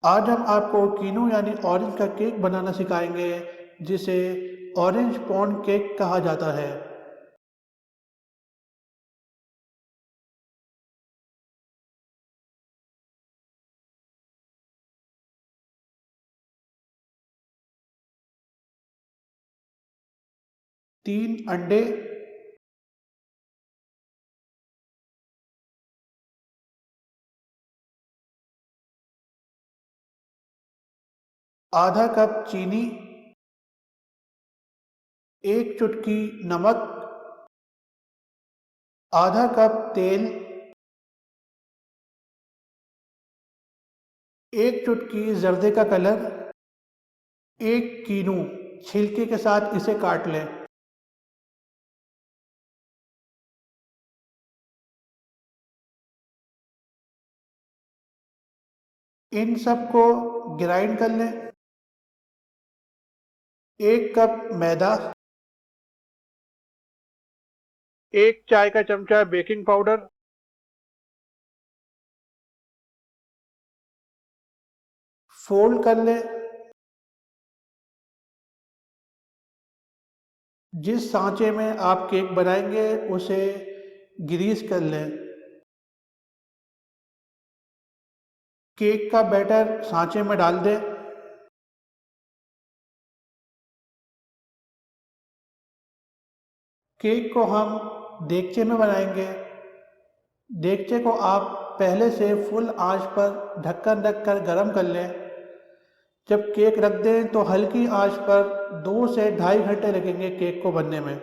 आज हम आपको कीनू यानी ऑरेंज का केक बनाना सिखाएंगे, जिसे ऑरेंज पॉन्ड केक कहा जाता है। 3 अंडे, आधा कप चीनी, 1 चुटकी नमक, आधा कप तेल, 1 चुटकी जर्दे का कलर, 1 कीनू छिलके के साथ इसे काट लें। इन सबको ग्राइंड कर लें। 1 कप मैदा, 1 चाय का चमचा बेकिंग पाउडर, फोल्ड कर लें। जिस सांचे में आप केक बनाएंगे उसे ग्रीस कर लें। केक का बैटर सांचे में डाल दें। केक को हम देगचे में बनाएंगे। देगचे को आप पहले से फुल आंच पर ढक्कन रखकर गरम कर लें। जब केक रख दें तो हल्की आंच पर 2 से ढाई घंटे लगेंगे केक को बनने में।